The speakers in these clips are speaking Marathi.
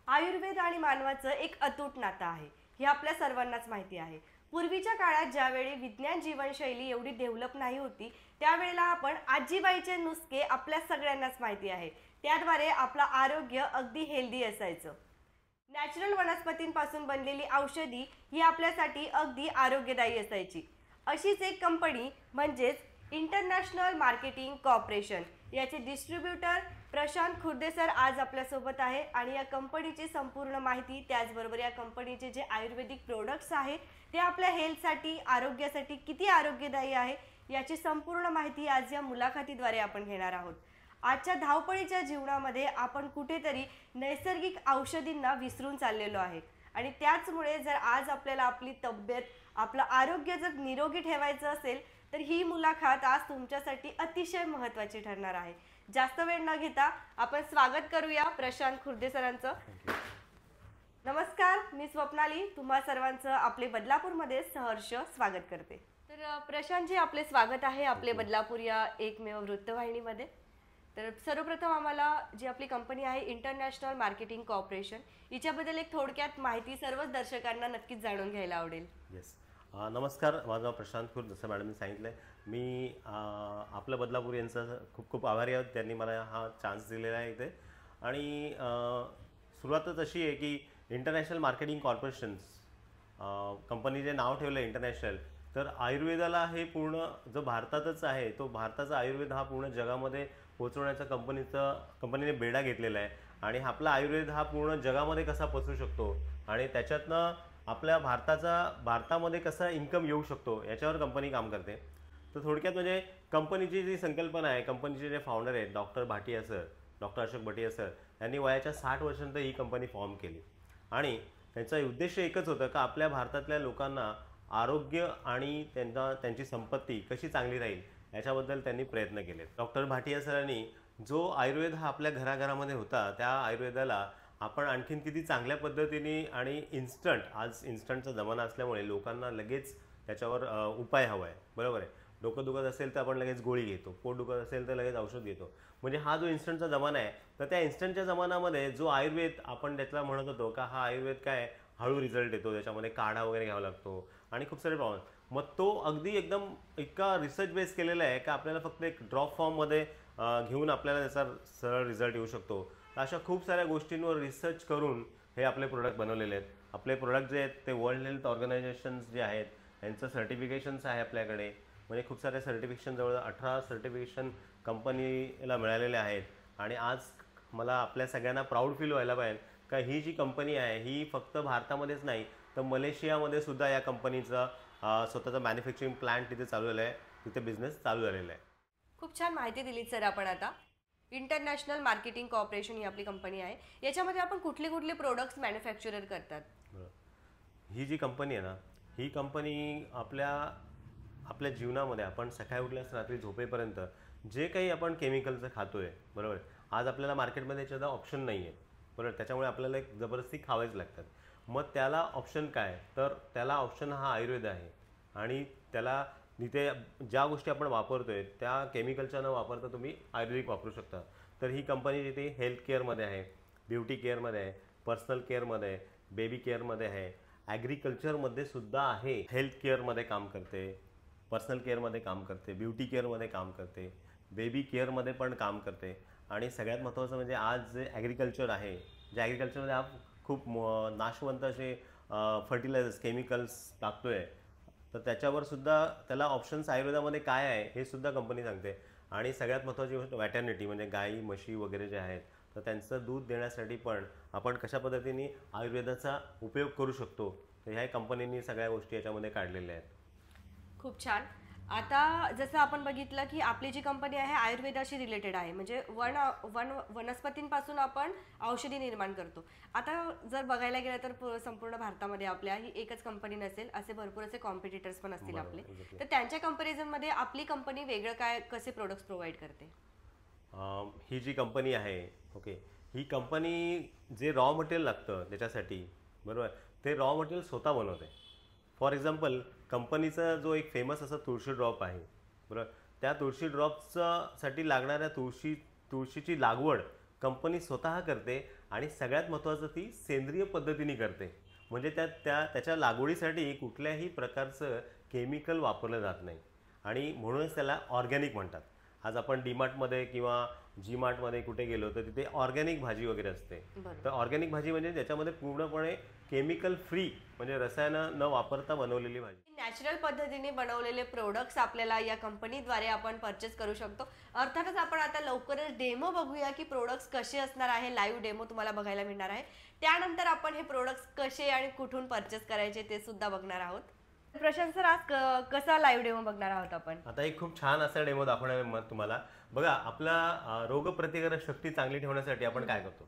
आयुर्वेद आणि मानवाचं एक अतूट नातं आहे हे आपल्या सर्वांनाच माहिती आहे. पूर्वीच्या काळात ज्यावेळी विज्ञान जीवनशैली एवढी डेव्हलप नाही होती त्यावेळेला आपण आजीबाईचे नुसके आपल्या सगळ्यांनाच माहिती आहे. त्याद्वारे आपलं आरोग्य अगदी हेल्दी असायचं. नॅचरल वनस्पतींपासून बनलेली औषधी ही आपल्यासाठी अगदी आरोग्यदायी असायची. अशीच एक कंपनी म्हणजेच इंटरनॅशनल मार्केटिंग कॉर्पोरेशन याचे डिस्ट्रीब्युटर प्रशांत खुर्दे सर आज आपल्यासोबत आहे आणि या कंपनीची संपूर्ण माहिती त्याचबरोबर या कंपनीचे जे आयुर्वेदिक प्रोडक्ट्स आहेत ते आपल्या हेल्थसाठी आरोग्यासाठी किती आरोग्यदायी आहे याची संपूर्ण माहिती आज या मुलाखतीद्वारे आपण घेणार आहोत. आजच्या धावपळीच्या जीवनामध्ये आपण कुठेतरी नैसर्गिक औषधींना विसरून चाललेलो आहे आणि त्याचमुळे जर आज आपल्याला आपली तब्येत आपलं आरोग्य जर निरोगी ठेवायचं असेल तर ही मुलाखत आज तुमच्यासाठी अतिशय महत्त्वाची ठरणार आहे. जास्त वेळ न घेता आपण स्वागत करूया प्रशांत खुर्दे सरांचं. नमस्कार, मी स्वप्नाली तुम्हा सर्वांचं आपले बदलापूरमध्ये सहर्ष स्वागत करते. तर प्रशांतजी, आपले स्वागत आहे आपले बदलापूर या एकमेव वृत्तवाहिनीमध्ये. तर सर्वप्रथम आम्हाला जी आपली कंपनी आहे इंटरनॅशनल मार्केटिंग कॉर्पोरेशन हिच्याबद्दल एक थोडक्यात माहिती सर्वच दर्शकांना नक्कीच जाणून घ्यायला आवडेल. येस, नमस्कार. माझं नाव प्रशांत खुर्द, जसं मॅडमनी सांगितलं आहे. मी आपलं बदलापूर यांचं खूप खूप आभारी आहोत. त्यांनी मला हा चान्स दिलेला आहे इथे. आणि सुरुवातच अशी आहे की इंटरनॅशनल मार्केटिंग कॉर्पोरेशन्स कंपनीचे नाव ठेवलं आहे इंटरनॅशनल. तर आयुर्वेदाला हे पूर्ण जो भारतातच आहे तो भारताचा आयुर्वेद हा पूर्ण जगामध्ये पोचवण्याचा कंपनीने बेडा घेतलेला आहे. आणि आपला आयुर्वेद हा पूर्ण जगामध्ये कसा पोचू शकतो आणि त्याच्यातनं आपल्या भारतामध्ये कसा इन्कम येऊ शकतो याच्यावर कंपनी काम करते. तर थोडक्यात म्हणजे कंपनीची जी संकल्पना आहे, कंपनीचे जे फाउंडर आहेत डॉक्टर अशोक भाटिया सर यांनी वयाच्या 60 वर्षांत ही कंपनी फॉर्म केली. आणि त्यांचा उद्देश एकच होतं का आपल्या भारतातल्या लोकांना आरोग्य आणि त्यांची संपत्ती कशी चांगली राहील याच्याबद्दल त्यांनी प्रयत्न केले. डॉक्टर भाटिया सरांनी जो आयुर्वेद हा आपल्या घराघरामध्ये होता त्या आयुर्वेदाला आपण आणखीन किती चांगल्या पद्धतीने आणि आज इन्स्टंटचा जमाना असल्यामुळे लोकांना लगेच त्याच्यावर उपाय हवा आहे, बरोबर आहे. डोकं दुखत असेल तर आपण लगेच गोळी घेतो, पोट दुखत असेल तर लगेच औषध घेतो. म्हणजे हा जो इन्स्टंटचा जमाना आहे तर त्या इन्स्टंटच्या जमान्यामध्ये जो आयुर्वेद आपण त्यातला म्हणत होतो का हा आयुर्वेद काय हळू रिझल्ट येतो, त्याच्यामध्ये काढा वगैरे घ्यावा लागतो आणि खूप सारे प्रॉब्लेम. मग तो अगदी एकदम इतका रिसर्च बेस केलेला आहे का आपल्याला फक्त एक ड्रॉप फॉर्ममध्ये घेऊन आपल्याला त्याचा सरळ रिझल्ट येऊ शकतो. अशा खूप साऱ्या गोष्टींवर रिसर्च करून हे आपले प्रोडक्ट बनवलेले आहेत. आपले प्रोडक्ट जे आहेत ते वर्ल्ड हेल्थ ऑर्गनायझेशन्स जे आहेत त्यांचं सर्टिफिकेशन्स आहे आपल्याकडे. म्हणजे खूप सारे सर्टिफिकेशन, जवळ 18 सर्टिफिकेशन कंपनीला मिळालेले आहेत. आणि आज मला आपल्या सगळ्यांना प्राऊड फील व्हायला पाहिजे का ही जी कंपनी आहे ही फक्त भारतामध्येच नाही तर मलेशियामध्ये सुद्धा या कंपनीचा स्वतःचा मॅन्युफॅक्चरिंग प्लांट तिथे चालू झाला आहे, तिथे बिझनेस चालू झालेला आहे. खूप छान माहिती दिली सर आपण. आता इंटरनॅशनल मार्केटिंग कॉर्पोरेशन ही आपली कंपनी आहे, याच्यामध्ये आपण कुठले कुठले प्रोडक्ट्स मॅन्युफॅक्चरर करतात? ही जी कंपनी आहे ना, ही कंपनी आपल्या जीवनामध्ये आपण सकाळी उठल्यास रात्री झोपेपर्यंत जे काही आपण केमिकलचं खातोय, बरोबर, आज आपल्याला मार्केटमध्ये याच्यात ऑप्शन नाही आहे, बरोबर. त्याच्यामुळे आपल्याला एक जबरदस्ती खावायच लागतात. मग त्याला ऑप्शन काय, तर त्याला ऑप्शन हा आयुर्वेद आहे. आणि त्याला तिथे ज्या गोष्टी आपण वापरतोय त्या केमिकलच्या न वापरता तुम्ही आयुर्वेदिक वापरू शकता. तर ही कंपनी जिथे हेल्थ केअरमध्ये आहे, ब्युटी केअरमध्ये आहे, पर्सनल केअरमध्ये आहे, बेबी केअरमध्ये आहे, ॲग्रिकल्चरमध्ये सुद्धा आहे. हेल्थ केअरमध्ये काम करते, पर्सनल केअरमध्ये काम करते, ब्युटी केअरमध्ये काम करते, बेबी केअरमध्ये पण काम करते. आणि सगळ्यात महत्त्वाचं म्हणजे आज जे ॲग्रिकल्चर आहे, जे ॲग्रिकल्चरमध्ये खूप नाशवंत असे फर्टिलायझर्स केमिकल्स टाकतो आहे, तर त्याच्यावर सुद्धा त्याला ऑप्शन्स आयुर्वेदामध्ये काय आहे हे सुद्धा कंपनी सांगते. आणि सगळ्यात महत्त्वाची गोष्ट मॅटर्निटी, म्हणजे गाई म्हशी वगैरे जे आहेत तर त्यांचं दूध देण्यासाठी पण आपण कशा पद्धतीने आयुर्वेदाचा उपयोग करू शकतो, तर ह्या कंपनीने सगळ्या गोष्टी याच्यामध्ये काढलेल्या आहेत. खूप छान. आता जसं आपण बघितलं की आपली जी कंपनी आहे आयुर्वेदाशी रिलेटेड आहे, म्हणजे वनस्पतींपासून आपण औषधी निर्माण करतो. आता जर बघायला गेलं तर संपूर्ण भारतामध्ये आपल्या ही एकच कंपनी नसेल, असे भरपूर असे कॉम्पिटिटर्स पण असतील आपले. तर त्यांच्या कंपॅरिझनमध्ये आपली कंपनी वेगळं काय कसे प्रोडक्ट्स प्रोव्हाइड करते? ही जी कंपनी आहे, ओके, ही कंपनी जे रॉ मटेरियल लागतं त्याच्यासाठी, बरोबर, ते रॉ मटेरियल स्वतः बनवते. फॉर एक्झाम्पल, कंपनीचा जो एक फेमस असा तुळशी ड्रॉप आहे, बरोबर, त्या तुळशी ड्रॉपसाठी लागणाऱ्या तुळशीची लागवड कंपनी स्वतः करते आणि सगळ्यात महत्त्वाचं ती सेंद्रिय पद्धतीने करते. म्हणजे त्याच्या लागवडीसाठी कुठल्याही प्रकारचं केमिकल वापरलं जात नाही आणि म्हणूनच त्याला ऑर्गॅनिक म्हणतात. आज आपण डीमार्टमध्ये किंवा जी मार्टमध्ये कुठे गेलो तर तिथे ऑर्गॅनिक भाजी वगैरे असते. तर ऑर्गॅनिक भाजी म्हणजे ज्याच्यामध्ये पूर्णपणे केमिकल फ्री म्हणजे रसायनं न वापरता बनवलेली भाजी. नॅचरल पद्धतीने बनवलेले प्रोडक्ट्स आपल्याला या कंपनीद्वारे आपण परचेस करू शकतो. अर्थातच आपण आता लवकरच डेमो बघूया की प्रोडक्ट्स कसे असणार आहे. लाईव्ह डेमो तुम्हाला बघायला मिळणार आहे. त्यानंतर आपण हे प्रोडक्ट्स कसे आणि कुठून परचेस करायचे ते सुद्धा बघणार आहोत. प्रशांत सर, आज कसा लाईव्ह डेमो बघणार आहोत आपण? आता एक खूप छान असा डेमो दाखवणार आहे तुम्हाला. बघा, आपला रोगप्रतिकारक शक्ती चांगली ठेवण्यासाठी आपण काय करतो,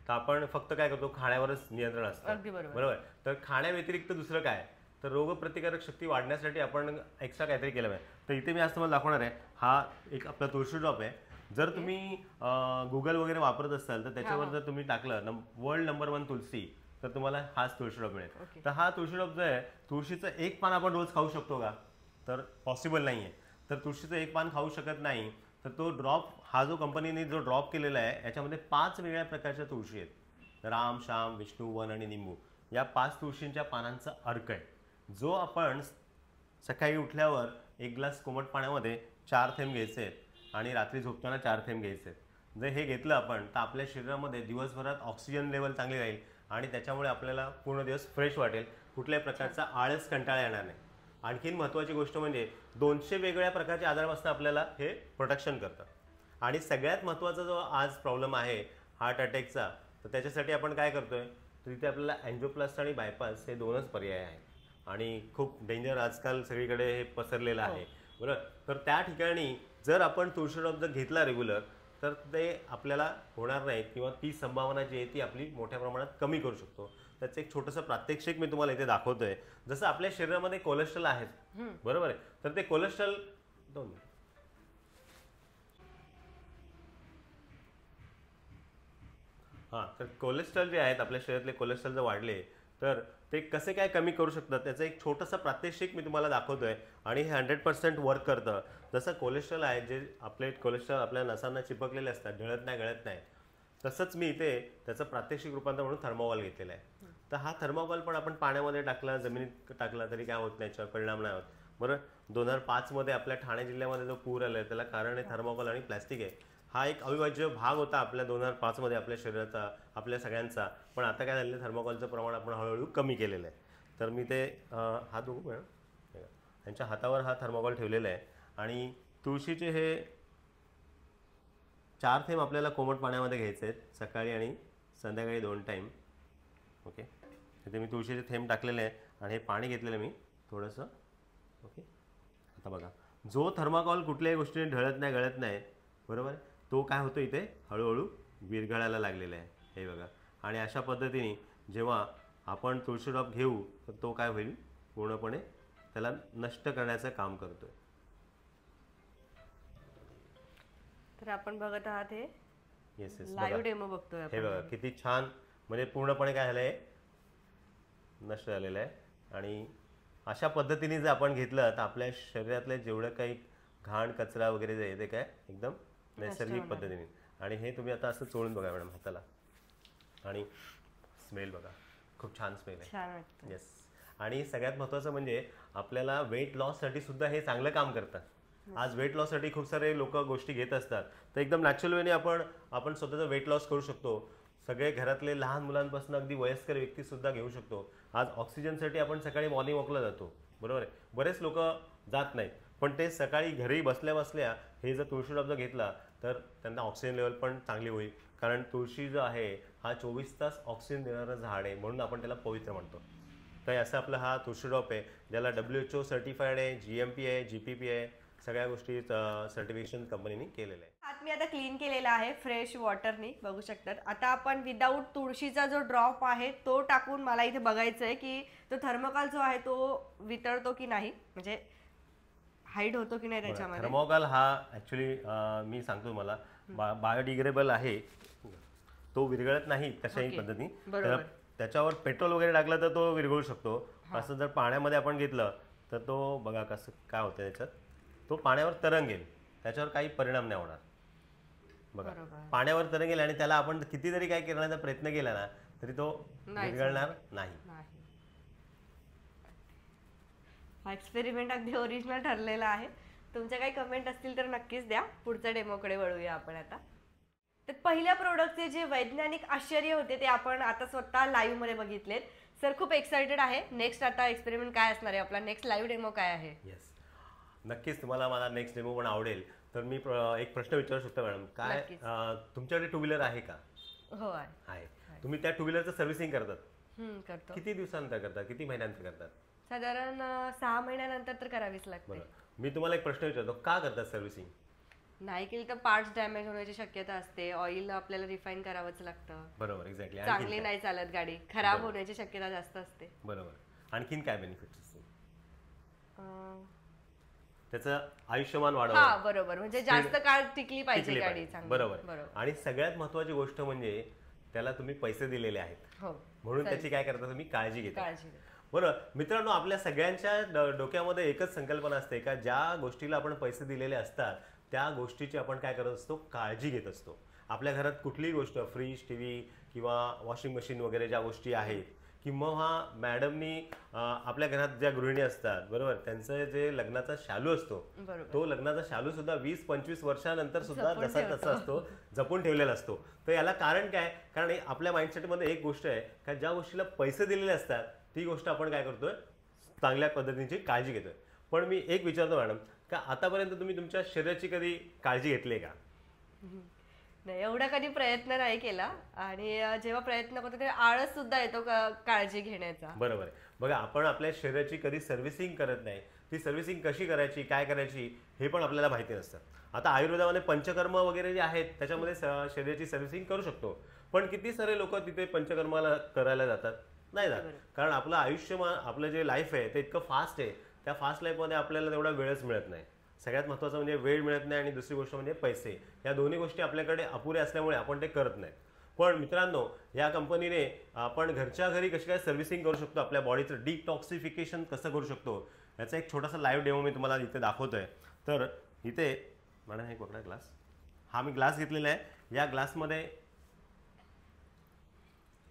तर आपण फक्त काय करतो, खाण्यावरच नियंत्रण असतं. अगदी बरोबर. बरोबर. तर खाण्याव्यतिरिक्त दुसरं काय, तर रोगप्रतिकारक शक्ती वाढण्यासाठी आपण एक्स्ट्रा काहीतरी केलं पाहिजे. तर इथे मी आज तुम्हाला दाखवणार आहे. हा एक आपला तुळशी ड्रॉप आहे. जर तुम्ही गुगल वगैरे वापरत असाल तर त्याच्यावर जर तुम्ही टाकलं वर्ल्ड नंबर 1 तुळशी तर तुम्हाला हाच तुळशी ड्रॉप मिळेल. तर हा तुळशी ड्रॉप जो आहे, तुळशीचं एक पान आपण रोज खाऊ शकतो का, तर पॉसिबल नाही आहे. तर तुळशीचं एक पान खाऊ शकत नाही. तर तो ड्रॉप, हा जो कंपनीने जो ड्रॉप केलेला आहे याच्यामध्ये 5 वेगळ्या प्रकारच्या तुळशी आहेत. राम, श्याम, विष्णू, वन आणि निंबू या 5 तुळशींच्या पानांचा अर्क आहे, जो आपण सकाळी उठल्यावर एक ग्लास कोमट पाण्यामध्ये 4 थेंब घ्यायचे आहेत आणि रात्री झोपताना 4 थेंब घ्यायचे आहेत. जर हे घेतलं आपण तर आपल्या शरीरामध्ये दिवसभरात ऑक्सिजन लेवल चांगली राहील आणि त्याच्यामुळे आपल्याला पूर्ण दिवस फ्रेश वाटेल. कुठल्याही प्रकारचा आळस, कंटाळा येणार नाही. आणखीन महत्त्वाची गोष्ट म्हणजे 200 वेगवेगळ्या प्रकारच्या आजारापासून आपल्याला हे प्रोटेक्शन करतं. आणि सगळ्यात महत्त्वाचा जो आज प्रॉब्लेम आहे हार्ट अटॅकचा, तर त्याच्यासाठी आपण काय करतोय, तर इथे आपल्याला अँजिओप्लास्टी आणि बायपास हे 2च पर्याय आहेत. आणि खूप डेंजर आजकाल सगळीकडे हे पसरलेलं आहे. बरोबर. तर त्या ठिकाणी जर आपण तुळशी ड्रॉप जर घेतला रेग्युलर तर ते आपल्याला होणार नाही किंवा ती संभावना जी आहे ती आपली मोठ्या प्रमाणात कमी करू शकतो. त्याचं एक छोटंसं प्रात्यक्षिक मी तुम्हाला इथे दाखवतोय. जसं आपल्या शरीरामध्ये कोलेस्ट्रॉल आहे, बरोबर आहे, तर ते कोलेस्ट्रॉल तर कोलेस्ट्रॉल जे आहेत आपल्या शरीरातले कोलेस्ट्रॉल जर वाढले तर ते कसे काय कमी करू शकतात त्याचं एक छोटंसं प्रात्यक्षिक मी तुम्हाला दाखवतोय. आणि हे 100% वर्क करतं. जसं कोलेस्ट्रॉल आहे, जे आपले कोलेस्ट्रॉल आपल्या नसांना चिपकलेले असतात, ढळत नाही, गळत नाही, तसंच मी इथे त्याचं प्रात्यक्षिक रूपांतर म्हणून थर्मोकॉल घेतलेला आहे. तर हा थर्मोकॉल पण आपण पाण्यामध्ये टाकला, जमिनीत टाकला तरी काय होत नाही, याच्यावर परिणाम नाही होत. बरं. 2005 मध्ये आपल्या ठाणे जिल्ह्यामध्ये जो पूर आला त्याला कारण आहे थर्मोकॉल आणि प्लॅस्टिक आहे. हा एक अविभाज्य भाग होता आपल्या 2005 मध्ये आपल्या शरीराचा, आपल्या सगळ्यांचा. पण आता काय झालं, थर्मोकॉलचं प्रमाण आपण हळूहळू कमी केलेलं आहे. तर मी ते हात बघू मॅडम, त्यांच्या हातावर हा थर्मोकॉल ठेवलेला आहे. आणि तुळशीचे हे 4 थेंब आपल्याला कोमट पाण्यामध्ये घ्यायचे आहेत, सकाळी आणि संध्याकाळी 2 टाईम. ओके. तिथे मी तुळशीचे थेंब टाकलेले आहे आणि हे पाणी घेतलेलं मी थोडंसं. ओके. आता बघा, जो थर्माकॉल कुठल्याही गोष्टीने ढळत नाही, गळत नाही, बरोबर, तो काय होतो इथे हळूहळू विरघळायला लागलेला आहे. हे बघा. आणि अशा पद्धतीने जेव्हा आपण तुळशी ड्रॉप घेऊ तर तो काय होईल, पूर्णपणे त्याला नष्ट करण्याचं काम करतोय. तर आपण बघत आहात हे येस येस, लाईव्ह डेमो बघतोय हे आपण. बघा किती छान, म्हणजे पूर्णपणे काय झालंय, नष्ट झालेलं आहे. आणि अशा पद्धतीने जर आपण घेतलं तर आपल्या शरीरातले जेवढं काही घाण, कचरा वगैरे जे आहे ते काय एकदम नैसर्गिक पद्धतीने. आणि हे तुम्ही आता असं चोळून बघा मॅडम हाताला, आणि स्मेल बघा, खूप छान स्मेल आहे. छान वाटतं. येस. आणि सगळ्यात महत्त्वाचं म्हणजे आपल्याला वेट लॉससाठी सुद्धा हे चांगलं काम करतं. आज वेट लॉससाठी खूप सारे लोक गोष्टी घेत असतात, तर एकदम नॅचरल वेने आपण स्वतःचं वेट लॉस करू शकतो. सगळे घरातले लहान मुलांपासून अगदी वयस्कर व्यक्तीसुद्धा घेऊ शकतो. आज ऑक्सिजनसाठी आपण सकाळी मॉर्निंग वॉकला जातो, बरोबर आहे, बरेच लोक जात नाहीत, पण ते सकाळी घरी बसल्या बसल्या हे जर तुळशी ड्रॉप जर घेतला तर त्यांना ऑक्सिजन लेवल पण चांगली होईल. कारण तुळशी जो आहे हा 24 तास ऑक्सिजन देणारं झाड आहे, म्हणून आपण त्याला पवित्र म्हणतो. तर असं आपला हा तुळशी ड्रॉप आहे, ज्याला WHO सर्टिफाईड आहे, GMP आहे, GPP आहे, सगळ्या गोष्टी सर्टिफिकेशन कंपनीने केलेलं आहे. हात मी आता क्लीन केलेला आहे फ्रेश वॉटरनी, बघू शकतात. आता आपण विदाऊट तुळशीचा जो ड्रॉप आहे तो टाकून मला इथे बघायचं आहे की तो थर्मोकॉल जो आहे तो वितळतो की नाही, म्हणजे हाईड होतो की नाही त्याच्यामध्ये. थर्मोकॉल हा ॲक्च्युली मी सांगतो तुम्हाला बायोडिग्रेडेबल आहे, तो विरघळत नाही कशाही पद्धतीने. त्याच्यावर पेट्रोल वगैरे टाकलं तर तो विरघळू शकतो. असं जर पाण्यामध्ये आपण घेतलं तर तो बघा कसं काय होतं, त्याच्यात तो पाण्यावर तरंगेल, त्याच्यावर काही परिणाम नाही होणार. बघा बरोबर. पाण्यावर तरंगेल आणि त्याला आपण कितीतरी काय करण्याचा प्रयत्न केला ना तरी तो विरघळणार नाही. नाही. हा एक्सपेरिमेंट अगदी ओरिजिनल ठरलेला आहे. तुमच्या काही कमेंट असतील तर नक्कीच द्या. पुढच्या डेमोकडे वळूया आपण आता. तर पहिल्या प्रोडक्टचे जे वैज्ञानिक आश्चर्य होते ते आपण आता स्वतः लाईव्ह मध्ये बघितलेत. सर खूप एक्साइटेड आहे. नेक्स्ट आता एक्सपेरिमेंट काय असणार आहे आपला नेक्स्ट लाईव्ह डेमो काय आहे? येस, नक्कीच तुम्हाला मला नेक्स्ट डेमो पण आवडेल. तर मी एक प्रश्न विचारू शकतो मॅडम, काय नक्कीच. तुमच्याकडे टू व्हीलर आहे का? हो आहे. आहे. तुम्ही त्या टू व्हीलरचं सर्व्हिसिंग करतात, करतो. किती दिवसानंतर करतात, किती महिन्यानंतर करतात? साधारण 6 महिन्यानंतर तर करावीच लागते. बरं, मी तुम्हाला एक प्रश्न विचारतो, का करतात सर्व्हिसिंग? नाही केली तर पार्ट्स डॅमेज होण्याची शक्यता असते. ऑइल आपल्याला रिफाईन करावंच लागतं. बरोबर, एक्झॅक्टली. चांगली नाही चालत गाडी, खराब होण्याची शक्यता जास्त असते. बरोबर. आणखीन काय बेनिफिट्स असतील? अं, त्याचं आयुष्यमान हा वाढवणं. बरोबर, म्हणजे जास्त काळ टिकली पाहिजे टिकली गाडी पाहिजे. चांगली. बरोबर. आणि सगळ्यात महत्वाची गोष्ट म्हणजे त्याला तुम्ही पैसे दिलेले आहेत, हो, म्हणून त्याची काय करता तुम्ही, काळजी घेता. काळजी घे. बरोबर मित्रांनो, आपल्या सगळ्यांच्या डोक्यामध्ये एकच संकल्पना असते का ज्या गोष्टीला आपण पैसे दिलेले असतात त्या गोष्टीची आपण काय करत असतो, काळजी घेत असतो. आपल्या घरात कुठलीही गोष्ट, फ्रीज, टीव्ही किंवा वॉशिंग मशीन वगैरे ज्या गोष्टी आहेत, किंवा मॅडमनी आपल्या घरात ज्या गृहिणी असतात बरोबर, त्यांचं जे लग्नाचा शालू असतो बरोबर. तो लग्नाचा शालू सुद्धा 20-25 वर्षानंतर सुद्धा जसा तसा असतो, जपून ठेवलेला असतो. तर याला कारण काय, कारण आपल्या माइंडसेटमध्ये एक गोष्ट आहे का ज्या गोष्टीला पैसे दिलेले असतात ती गोष्ट आपण काय करतोय, चांगल्या पद्धतीची काळजी घेतोय. पण मी एक विचारतो मॅडम, का आतापर्यंत तुम्ही तुमच्या शरीराची कधी काळजी घेतली का? नाही, एवढा कधी प्रयत्न नाही केला. आणि जेव्हा प्रयत्न करतो तेव्हा आळस सुद्धा येतो काळजी घेण्याचा. बरोबर आहे. बघा आपण आपल्या शरीराची कधी सर्व्हिसिंग करत नाही. ती सर्व्हिसिंग कशी करायची, काय करायची हे पण आपल्याला माहिती नसतं. आता आयुर्वेदामध्ये पंचकर्म वगैरे जे आहेत त्याच्यामध्ये शरीराची सर्व्हिसिंग करू शकतो. पण किती सारे लोक तिथे पंचकर्माला करायला जातात? नाही जात. कारण आपलं आयुष्यमान, आपलं जे लाईफ आहे ते इतकं फास्ट आहे, त्या फास्ट लाईफमध्ये आपल्याला तेवढा वेळच मिळत नाही. सगळ्यात महत्त्वाचं म्हणजे वेळ मिळत नाही आणि दुसरी गोष्ट म्हणजे पैसे. या दोन्ही गोष्टी आपल्याकडे अपुऱ्या असल्यामुळे आपण ते करत नाही. पण मित्रांनो, या कंपनीने आपण घरच्या घरी कशी काय सर्व्हिसिंग करू शकतो, आपल्या बॉडीचं डिटॉक्सिफिकेशन कसं करू शकतो याचा एक छोटासा लाईव्ह डेमो मी तुम्हाला इथे दाखवतोय. तर इथे मॅडम हे कुठला ग्लास, हा मी ग्लास घेतलेला आहे. या ग्लासमध्ये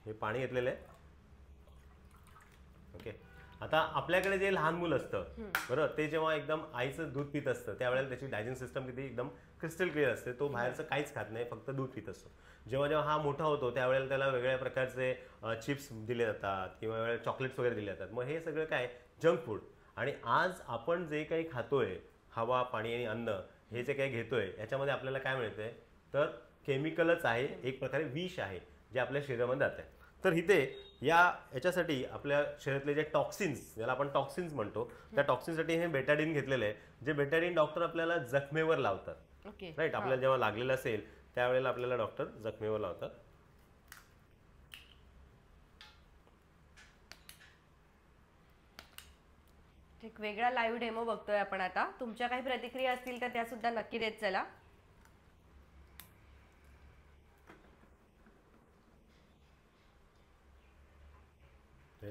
हे पाणी घेतलेलं आहे. ओके, आता आपल्याकडे जे लहान मुलं असतं बरोबर, ते जेव्हा एकदम आईचं दूध पित असतं त्यावेळेला त्याची डायजेशन सिस्टम किती एकदम क्रिस्टल क्लिअर असते. तो बाहेरचं काहीच खात नाही, फक्त दूध पित असतो. जेव्हा जेव्हा हा मोठा होतो त्यावेळेला त्याला वेगवेगळ्या प्रकारचे चिप्स दिले जातात किंवा वेगवेगळे चॉकलेट्स वगैरे दिले जातात. मग हे सगळं काय जंक फूड. आणि आज आपण जे काही खातोय, हवा, पाणी आणि अन्न हे जे काही घेतोय याच्यामध्ये आपल्याला काय मिळतंय, तर केमिकलच आहे, एक प्रकारे विष आहे जे आपल्या शरीरामध्ये जात आहे. तर इथे याच्यासाठी आपल्या शरीरातले जे टॉक्सिन्स, ज्याला आपण टॉक्सिन्स म्हणतो, त्या टॉक्सिनसाठी हे बेटाडीन घेतलेलं आहे. जे बेटाडीन डॉक्टर आपल्याला जखमेवर लावतात. ओके, राईट, आपल्याला जेव्हा लागलेलं असेल त्यावेळेला आपल्याला डॉक्टर जखमेवर लावतात. एक वेगळा लाईव्ह डेमो बघतोय आपण आता. तुमच्या काही प्रतिक्रिया असतील तर त्या सुद्धा नक्की देत चला.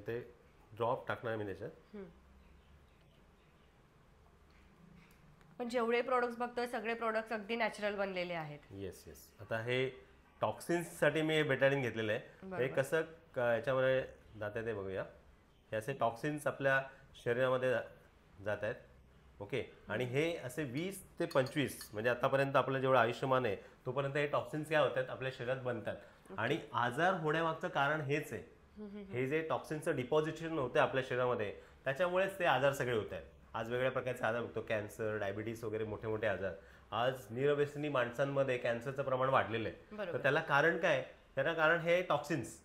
ते ड्रॉप टाकणार मी त्याच्यात. पण जेवढे प्रोडक्ट्स बघतोय सगळे प्रोडक्ट्स अगदी नॅचरल बनलेले आहेत. Yes yes. आता हे टॉक्सिन्ससाठी मी हे बेटाडीन घेतलेलं आहे. हे कसं याच्यामध्ये जात आहे ते बघूया. हे असे टॉक्सिन्स आपल्या शरीरामध्ये जात आहेत. ओके, आणि हे असे 20 ते 25 म्हणजे आतापर्यंत आपलं जेवढं आयुष्यमान आहे तोपर्यंत हे टॉक्सिन्स काय होतात आपल्या शरीरात बनतात. आणि आजार होण्यामागचं कारण हेच आहे. हे जे टॉक्सिनचं डिपॉझिशन होतं आपल्या शरीरामध्ये त्याच्यामुळेच ते आजार सगळे होत आहेत. आज वेगवेगळ्या प्रकारचे आजार बघतो, कॅन्सर, डायबिटीस वगैरे मोठे मोठे आजार. आज निरव्यसनी माणसांमध्ये कॅन्सरचं प्रमाण वाढलेलं आहे. तर त्याला कारण काय, त्याला कारण हे टॉक्सिन्स,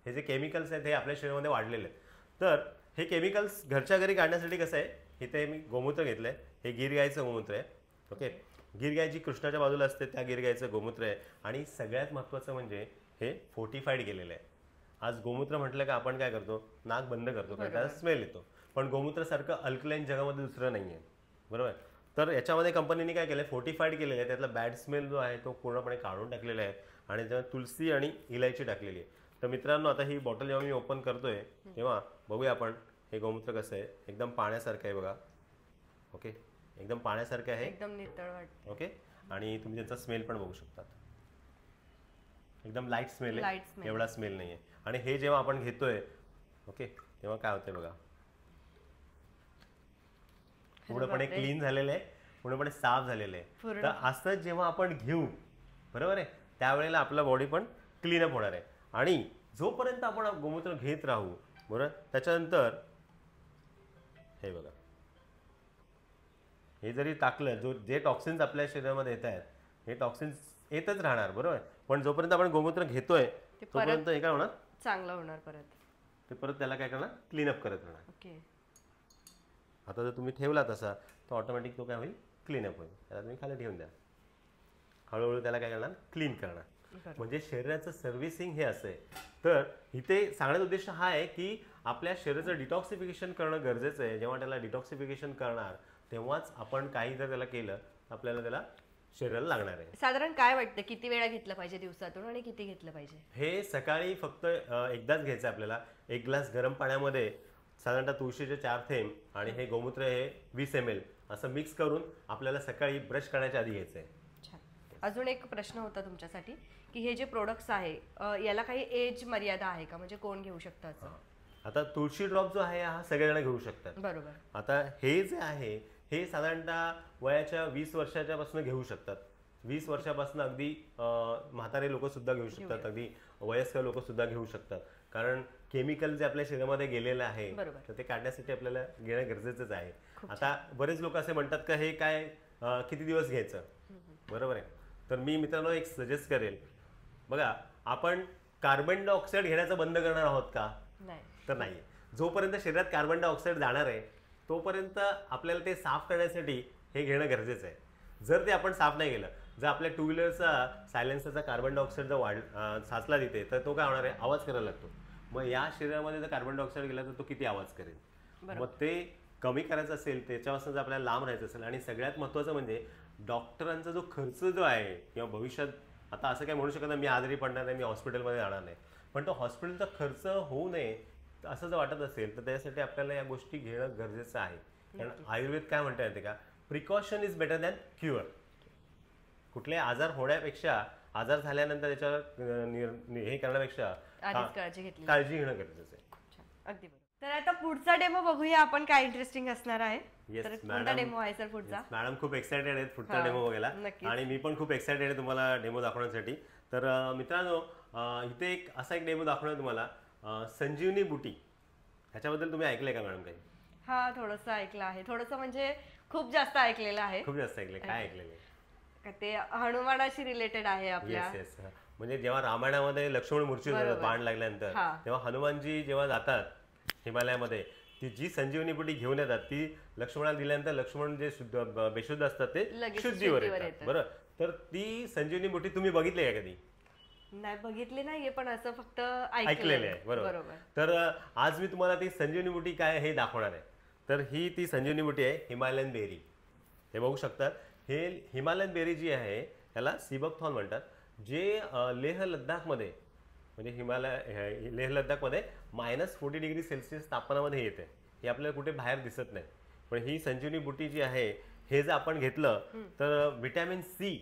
हे जे केमिकल्स आहेत हे आपल्या शरीरामध्ये वाढलेले आहेत. तर हे केमिकल्स घरच्या घरी काढण्यासाठी कसं आहे, इथे मी गोमूत्र घेतलं आहे. हे गिर गाईचं गोमूत्र आहे. ओके, गिर गाय जी कृष्णाच्या बाजूला असते त्या गिर गाईचं गोमूत्र आहे. आणि सगळ्यात महत्त्वाचं म्हणजे हे फोर्टिफाईड केलेलं आहे. आज गोमूत्र म्हटलं का आपण काय करतो, नाक बंद करतो कारण त्याला स्मेल येतो. पण गोमूत्रासारखं अल्कलाईन जगामध्ये दुसरं नाही आहे. बरोबर. तर याच्यामध्ये कंपनीने काय केलं, फोर्टिफाईड केलेलं आहे. त्यातला बॅड स्मेल जो आहे तो पूर्णपणे काढून टाकलेला आहे आणि त्याच्यात तुलसी आणि इलायची टाकलेली आहे. तर मित्रांनो, आता ही बॉटल जेव्हा मी ओपन करतोय तेव्हा बघूया आपण हे गोमूत्र कसं आहे. एकदम पाण्यासारखं आहे बघा. ओके, एकदम पाण्यासारखं आहे, एकदम नितळ वाटतं. ओके, आणि तुम्ही त्याचा स्मेल पण बघू शकता. एकदम लाईट स्मेल Light आहे, smell. एवढा स्मेल नाही आहे. आणि हे जेव्हा आपण घेतोय ओके तेव्हा काय होतंय बघा, पूर्णपणे बापरे. क्लीन झालेलं आहे, पूर्णपणे साफ झालेलं आहे. पूर्ण. तर असं जेव्हा आपण घेऊ बरोबर आहे त्यावेळेला आपला बॉडी पण क्लीनअप होणार आहे. आणि जोपर्यंत आपण गोमूत्र घेत राहू बरोबर, त्याच्यानंतर हे बघा, हे जरी टाकलं जे टॉक्सिन्स आपल्या शरीरामध्ये येत आहेत हे टॉक्सिन्स येतच राहणार बरोबर, पण जोपर्यंत आपण गोमूत्र घेतोय तोपर्यंत हे काय होणार, चांगलं होणार परत. ते परत त्याला काय करणार, क्लीनअप करत राहणार. ओके. आता जर तुम्ही ठेवला तसा तर ऑटोमॅटिक तो काय होईल, क्लीनअप होईल. त्याला तुम्ही खाली ठेवून द्या, हळूहळू त्याला काय करणार, क्लीन करणार. म्हणजे शरीराचं सर्व्हिसिंग हे असं आहे. तर इथे सांगण्याचा उद्देश हा आहे की आपल्या शरीराचं डिटॉक्सिफिकेशन करणं गरजेचं आहे. जेव्हा त्याला डिटॉक्सिफिकेशन करणार तेव्हाच आपण काही जर त्याला केलं तर आपल्याला त्याला शरीराला लागणार आहे. साधारण काय वाटतं किती वेळा घेतलं पाहिजे दिवसातून आणि किती घेतलं पाहिजे? हे सकाळी फक्त एकदाच घ्यायचं आपल्याला. एक ग्लास गरम पाण्यामध्ये साधारणतः तुळशीचे 4 थेंब आणि हे गोमूत्र हे 20 ml असं मिक्स करून आपल्याला सकाळी ब्रश करण्याच्या आधी घ्यायचं आहे. छान. अजून एक प्रश्न होता तुमच्यासाठी की हे जे प्रोडक्ट्स आहे याला काही एज मर्यादा आहे का, म्हणजे कोण घेऊ शकतं असं? आता तुळशी ड्रॉप जो आहे हा सगळेजण घेऊ शकतात. बरोबर. आता हे जे आहे हे साधारणतः वयाच्या 20 वर्षाच्या पासून घेऊ शकतात. 20 वर्षापासून अगदी म्हातारे लोक सुद्धा घेऊ शकतात, अगदी वयस्कर लोक सुद्धा घेऊ शकतात. कारण केमिकल जे आपल्या शरीरामध्ये गेलेलं आहे बरोबर. तर ते काढण्यासाठी आपल्याला घेणं गरजेचंच आहे. आता बरेच लोक असे म्हणतात का हे काय किती दिवस घ्यायचं, बरोबर आहे. तर मी मित्रांनो एक सजेस्ट करेल, बघा आपण कार्बन डायऑक्साईड घेण्याचं बंद करणार आहोत का, नाही. तर नाही. जोपर्यंत शरीरात कार्बन डायऑक्साईड जाणार आहे तोपर्यंत आपल्याला ते साफ करण्यासाठी हे घेणं गरजेचं आहे. जर ते आपण साफ नाही केलं, जर आपल्या 2 व्हीलरचा सायलेन्सरचा कार्बन डायऑक्साईड जर साचला तिथे तर तो काय होणार आहे, आवाज करायला लागतो. मग या शरीरामध्ये जर कार्बन डायऑक्साईड गेला तर तो किती आवाज करेल. मग ते कमी करायचं असेल, त्याच्यापासून जर आपल्याला लांब राहायचं असेल, आणि सगळ्यात महत्त्वाचं म्हणजे डॉक्टरांचा जो खर्च जो आहे किंवा भविष्यात, आता असं काय म्हणू शकत नाही मी आजारी पडणार नाही, मी हॉस्पिटलमध्ये जाणार नाही, पण तो हॉस्पिटलचा खर्च होऊ नये असं जर वाटत असेल तर त्यासाठी आपल्याला या गोष्टी घेणं गरजेचं आहे. कारण आयुर्वेद काय म्हणता येते का, precaution is better than cure. कुठले आजार होण्यापेक्षा, आजार झाल्यानंतर त्याच्यावर हे करण्यापेक्षा आधीच काळजी घेतली. काळजी घेणं गरजेचं आहे. छान. अगदी बरोबर. तर आता पुढचा डेमो बघूया आपण काय इंटरेस्टिंग असणार आहे. Yes, तर कोणता मॅडम. डेमो आहे सर पुढचा? मॅडम खूप एक्सायटेड आहेत पुढचा हा, डेमो बघायला, नक्कीच. आणि मी पण खूप एक्सायटेड आहे तुम्हाला डेमो दाखवण्यासाठी. तर मित्रांनो इथे एक असा एक डेमो दाखवणार तुम्हाला, संजीवनी बुटी. ह्याच्याबद्दल तुम्ही ऐकलंय का मॅडम काही? हा, थोडंसं ऐकलं आहे, थोडंसं म्हणजे खूप जास्त ऐकलेलं आहे. खूप जास्त ऐकलंय, काय ऐकलेलं? का ते हनुमानाशी रिलेटेड आहे आपल्या. Yes yes. म्हणजे जेव्हा रामायणामध्ये लक्ष्मण मूर्छित होतात बाण लागल्यानंतर, हा. तेव्हा हनुमानजी जेव्हा जातात हिमालयामध्ये, ती जी संजीवनी बुटी घेऊन येतात ती लक्ष्मणाला दिल्यानंतर लक्ष्मण जे बेशुद्ध असतात ते लगेच शुद्धीवर शुद्धीवर येतात. येतात. बरोबर. तर ती संजीवनी बुटी तुम्ही बघितली आहे कधी? नाही बघितले नाहीये, पण असं फक्त ऐकलेले आहे. बरोबर. तर आज मी तुम्हाला ती संजीवनी बुटी काय हे दाखवणार आहे. तर ही ती संजीवनी बुटी आहे हिमालयन बेरी. हे बघू शकतात. हे हिमालयन बेरी जी आहे त्याला सीबकथॉर्न म्हणतात, जे लेह लद्दाखमध्ये, म्हणजे लेह लद्दाखमध्ये -40°C तापमानामध्ये येते. हे आपल्याला कुठे बाहेर दिसत नाही. पण ही संजीवनी बुटी जी आहे हे जर आपण घेतलं तर व्हिटॅमिन सी,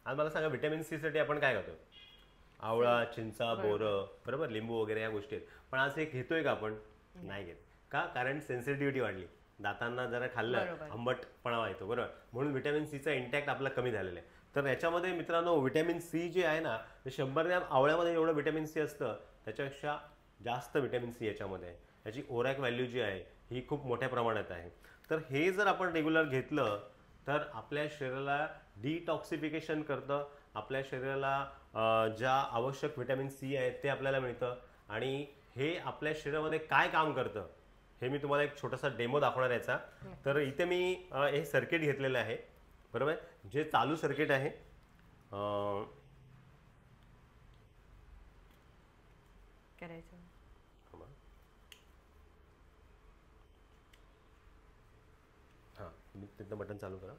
आज मला सांगा व्हिटॅमिन सी साठी आपण काय करतो? आवळा, चिंचा, बोरं, बरोबर, लिंबू वगैरे या गोष्टी आहेत. पण आज हे घेतोय का आपण? नाही घेत. का? कारण सेन्सिटिव्हिटी वाढली, दातांना जरा खाल्लं आंबटपणा येतो, बरोबर. म्हणून व्हिटॅमिन सीचा इंटॅक्ट आपला कमी झालेला आहे. तर याच्यामध्ये मित्रांनो व्हिटॅमिन सी जे आहे ना, 100 ग्रॅम आवळ्यामध्ये एवढं व्हिटॅमिन सी असतं, त्याच्यापेक्षा जास्त व्हिटॅमिन सी याच्यामध्ये आहे. याची ओरॅक व्हॅल्यू जी आहे ही खूप मोठ्या प्रमाणात आहे. तर हे जर आपण रेग्युलर घेतलं तर आपल्या शरीराला डिटॉक्सिफिकेशन करतं, आपल्या शरीराला ज्या आवश्यक व्हिटॅमिन सी आहेत ते आपल्याला मिळतं. आणि हे आपल्या शरीरामध्ये काय काम करतं हे मी तुम्हाला एक छोटासा डेमो दाखवणार याचा. तर इथे मी हे सर्किट घेतलेलं आहे, बरोबर, जे चालू सर्किट आहे. करायचं. हां, तुम्ही तिथं बटन चालू करा.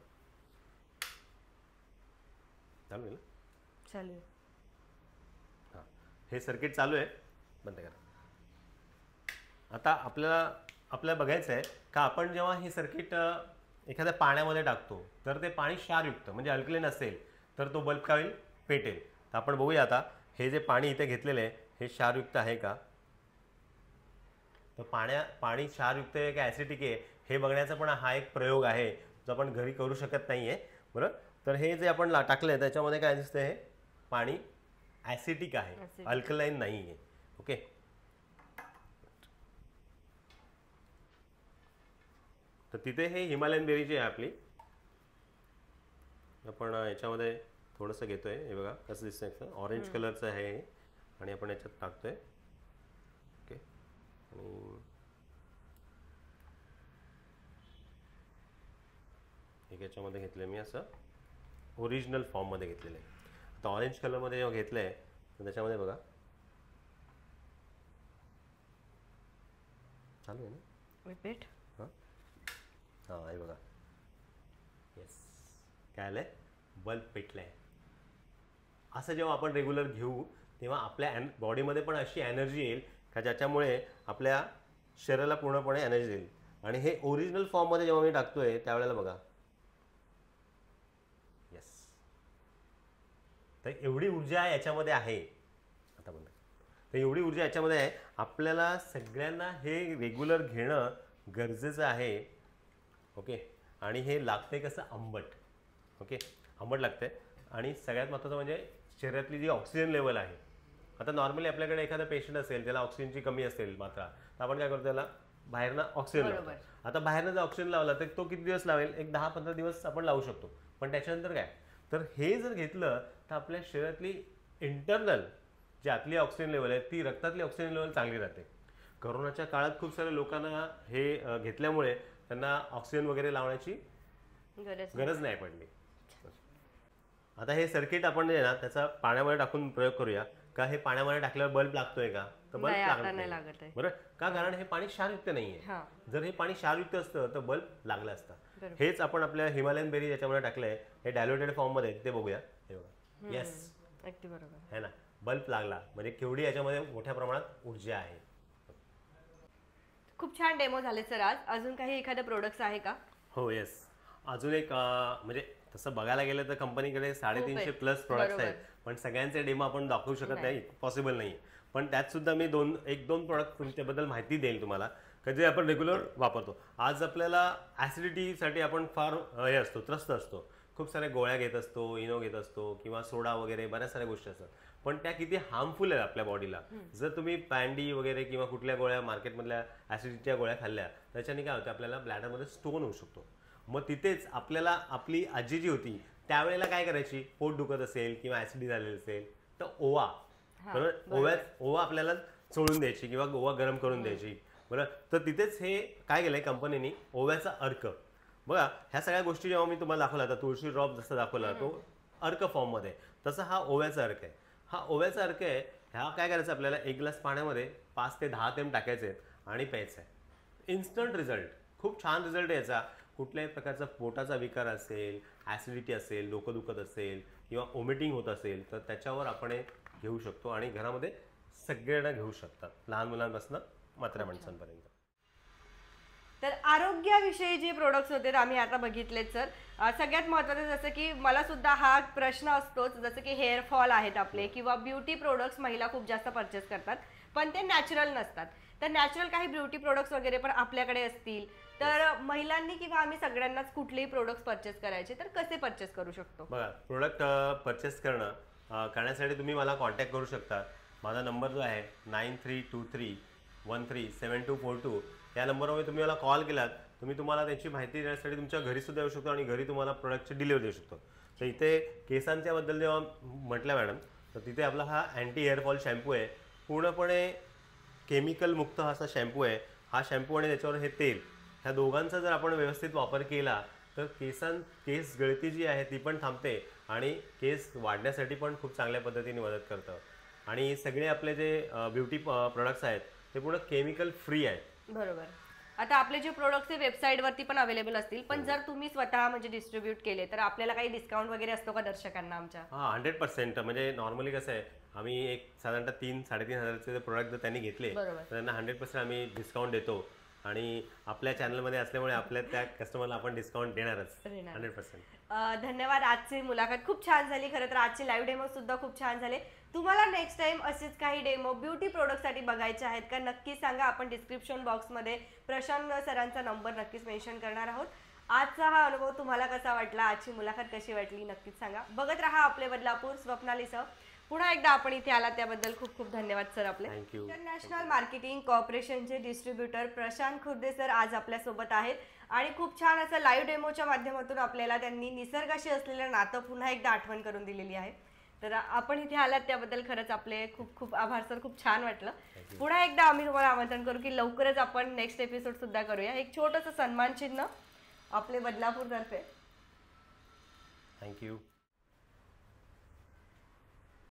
चालू आहे ना? चालू आहे. हां, हे सर्किट चालू आहे, बंद करा. आता आपल्याला बघायचं आहे का आपण जेव्हा हे सर्किट एखाद्या पाण्यामध्ये टाकतो तर ते पाणी क्षारयुक्त म्हणजे अल्कलीन असेल तर तो बल्ब काय होईल? पेटेल. तर आपण बघूया आता हे जे पाणी इथे घेतलेलं आहे हे क्षारयुक्त आहे का, तर पाणी क्षारयुक्त आहे का ॲसिडिक आहे हे बघण्याचा पण हा एक प्रयोग आहे जो आपण घरी करू शकत नाही आहे. बरोबर. तर हे जे आपण टाकलं आहे त्याच्यामध्ये काय दिसतं, हे पाणी ॲसिडिक आहे, अल्कलाईन नाही आहे. ओके. तर तिथे हे हिमालयन बेरी जी आहे आपली, आपण याच्यामध्ये थोडंसं घेतोय. हे बघा कसं दिसतंय, ऑरेंज कलरचं आहे हे, आणि आपण याच्यात टाकतोय. ओके. आणि एक याच्यामध्ये घेतलं मी असं ओरिजिनल फॉर्ममध्ये घेतलेलं आहे. आता ऑरेंज कलरमध्ये जेव्हा घेतलं आहे तर त्याच्यामध्ये बघा चालू आहे ना, रिपीट. हां हां हे बघा, येस, काय आलं आहे, बल्ब पेटलं आहे. असं जेव्हा आपण रेग्युलर घेऊ तेव्हा आपल्या बॉडीमध्ये पण अशी एनर्जी येईल का ज्याच्यामुळे आपल्या शरीराला पूर्णपणे एनर्जी देईल. आणि हे ओरिजिनल फॉर्ममध्ये जेव्हा मी टाकतोय त्यावेळेला बघा, येस, तर एवढी ऊर्जा याच्यामध्ये आहे. आता बघा, तर एवढी ऊर्जा याच्यामध्ये आहे. आपल्याला सगळ्यांना हे रेग्युलर घेणं गरजेचं आहे. ओके. आणि हे लागते कसं, आंबट. ओके, आंबट लागते. आणि सगळ्यात महत्त्वाचं म्हणजे शरीरातली जी ऑक्सिजन लेवल आहे, आता नॉर्मली आपल्याकडे एखादा पेशंट असेल त्याला ऑक्सिजनची कमी असेल मात्रा, तर आपण काय करतो, त्याला बाहेरनं ऑक्सिजन लावतो. आता बाहेरनं जर ऑक्सिजन लावला तर तो किती दिवस लावेल, एक 10-15 दिवस आपण लावू शकतो. पण त्याच्यानंतर काय, तर हे जर घेतलं तर आपल्या शरीरातली इंटरनल जी आतली ऑक्सिजन लेवल आहे ती, रक्तातली ऑक्सिजन लेवल चांगली राहते. करोनाच्या काळात खूप साऱ्या लोकांना हे घेतल्यामुळे त्यांना ऑक्सिजन वगैरे लावण्याची गरज नाही पडली. आता हे सर्किट आपण जे ना त्याचा पाण्यामध्ये टाकून प्रयोग करूया का. हे पाण्यामध्ये टाकल्यावर बल्ब लागतोय का, तर बल्ब लागत नाही. बरोबर का, कारण हे पाणी क्षारयुक्त नाहीये. जर हे पाणी क्षारयुक्त असतं तर बल्ब लागलं असतं. हेच आपण आपल्या हिमालयन बेरी याच्यामध्ये टाकलंय, हे डायल्युटेड फॉर्म मध्ये, ते बघूया. हे बघा, येस, अगदी बरोबर है ना, बल्ब लागला म्हणजे केवढी याच्यामध्ये मोठ्या प्रमाणात ऊर्जा आहे. खूप छान डेमो झाले सर आज. अजून काही एखादं प्रोडक्ट्स आहे का? हो, येस, अजून एक म्हणजे तसं बघायला गेलं तर कंपनीकडे 350 प्लस प्रोडक्ट्स आहेत, पण सगळ्यांचे डेमो आपण दाखवू शकत नाही, पॉसिबल नाही. पण त्यात सुद्धा मी एक दोन प्रोडक्ट तुमच्याबद्दल माहिती देईल तुम्हाला, का जे आपण रेग्युलर वापरतो. आज आपल्याला ॲसिडिटीसाठी आपण फार हे असतो, त्रस्त असतो. खूप साऱ्या गोळ्या घेत असतो, इनो घेत असतो, किंवा सोडा वगैरे बऱ्याच साऱ्या गोष्टी असतात. पण त्या किती हार्मफुल आहेत आपल्या बॉडीला. जर तुम्ही पॅन्डी वगैरे किंवा कुठल्या गोळ्या मार्केटमधल्या ॲसिडिटीच्या गोळ्या खाल्ल्या, त्याच्याने काय होतं, आपल्याला ब्लॅडरमध्ये स्टोन होऊ शकतो. मग तिथेच आपल्याला आपली आजी जी होती त्यावेळेला काय करायची, पोट दुखत असेल किंवा ॲसिडिटी झालेली असेल तर ओवा, बरोबर, ओवा आपल्याला चोळून द्यायची किंवा ओवा गरम करून द्यायची. बरोबर. तर तिथेच हे काय केलंय कंपनीने, ओव्याचा अर्क. बघा, ह्या सगळ्या गोष्टी जेव्हा मी तुम्हाला दाखवला, तर तुळशी ड्रॉप जसं दाखवला तो अर्क फॉर्ममध्ये, तसं हा ओव्याचा अर्क आहे. हा ओव्याचा अर्क आहे. ह्या काय करायचं, आपल्याला 1 ग्लास पाण्यामध्ये 5 ते 10 थेंब टाकायचे आणि प्यायचं आहे. इन्स्टंट रिझल्ट, खूप छान रिझल्ट याचा. कुठल्याही प्रकारचा पोटाचा विकार असेल, ॲसिडिटी असेल, डोकं दुखत असेल किंवा वॉमिटिंग होत असेल तर त्याच्यावर आपण हे घेऊ शकतो. आणि घरामध्ये सगळेजण घेऊ शकतात, लहान मुलांपासून म्हाताऱ्या माणसांपर्यंत. तर आरोग्याविषयी जे प्रोडक्ट्स होते आम्ही आता बघितलेत सर. सगळ्यात महत्त्वाचं जसं की मला सुद्धा हा प्रश्न असतोच, जसं की हेअर फॉल आहेत आपले किंवा ब्युटी प्रोडक्ट्स महिला खूप जास्त परचेस करतात पण ते नॅचरल नसतात. तर नॅचरल काही ब्युटी प्रोडक्ट्स वगैरे पण आपल्याकडे असतील तर महिलांनी किंवा आम्ही सगळ्यांनाच कुठलेही प्रोडक्ट्स परचेस करायचे तर कसे परचेस करू शकतो? बघा, प्रोडक्ट परचेस करण्यासाठी तुम्ही मला कॉन्टॅक्ट करू शकता. माझा नंबर जो आहे 9323137242, या नंबरवर तुम्ही मला कॉल केलात तुम्हाला त्याची माहिती देण्यासाठी तुमच्या घरीसुद्धा येऊ शकतो आणि घरी तुम्हाला प्रोडक्टची डिलिव्हरी देऊ शकतो. तर इथे केसांच्याबद्दल जेव्हा म्हटलं मॅडम, तर तिथे आपला हा अँटी हेअरफॉल शॅम्पू आहे. पूर्णपणे केमिकल मुक्त असा शॅम्पू आहे. हा शॅम्पू आणि त्याच्यावर हे तेल, ह्या दोघांचा जर आपण व्यवस्थित वापर केला तर केस गळती जी आहे ती पण थांबते आणि केस वाढण्यासाठी पण खूप चांगल्या पद्धतीने मदत करतं. आणि सगळे आपले जे ब्युटी प्रोडक्ट्स आहेत ते पूर्ण केमिकल फ्री आहेत. बरोबर. आता आपले जे प्रोडक्ट्स हे वेबसाईटवरती पण अवेलेबल असतील, पण जर तुम्ही स्वतः म्हणजे डिस्ट्रीब्यूट केले तर आपल्याला काही डिस्काउंट वगैरे असतो का दर्शकांना आमच्या? हां, 100%. म्हणजे नॉर्मली कसं आहे, आम्ही एक साधारणतः 3-3.5 प्रोडक्ट जर त्यांनी घेतले तर त्यांना 100% आम्ही डिस्काउंट देतो. आणि आपल्या चॅनलमध्ये असल्यामुळे आपल्या त्या कस्टमरला आपण डिस्काउंट देणारच 100%. धन्यवाद. आजची मुलाखत खूप छान झाली. खरं तर आजची लाईव्ह डेमो सुद्धा खूप छान झाले. तुम्हाला नेक्स्ट टाइम असेच काही डेमो ब्युटी प्रोडक्टसाठी बघायचे आहेत का नक्की सांगा. आपण डिस्क्रिप्शन बॉक्समध्ये प्रशांत सरांचा नंबर नक्कीच मेन्शन करणार आहोत. आजचा हा अनुभव तुम्हाला कसा वाटला, आजची मुलाखत कशी वाटली नक्कीच सांगा. बघत राहा आपले बदलापूर. स्वप्नालीसह पुन्हा एकदा आपण इथे आलात त्याबद्दल खूप खूप धन्यवाद सर आपले. थँक्यू. इंटरनॅशनल मार्केटिंग कॉर्पोरेशनचे डिस्ट्रीब्युटर प्रशांत खुर्दे सर आज आपल्यासोबत आहेत आणि खूप छान असं लाईव्ह डेमोच्या माध्यमातून आपल्याला त्यांनी निसर्गाशी असलेलं नातं पुन्हा एकदा आठवण करून दिलेली आहे. तर आपण इथे आलात त्याबद्दल खरंच आपले खूप खूप आभार सर. खूप छान वाटलं. पुन्हा एकदा आम्ही तुम्हाला आमंत्रण करू की लवकरच आपण नेक्स्ट एपिसोड सुद्धा करूया. एक छोटंसं सन्मान चिन्ह आपले बदलापूर तर्फे. थँक्यू.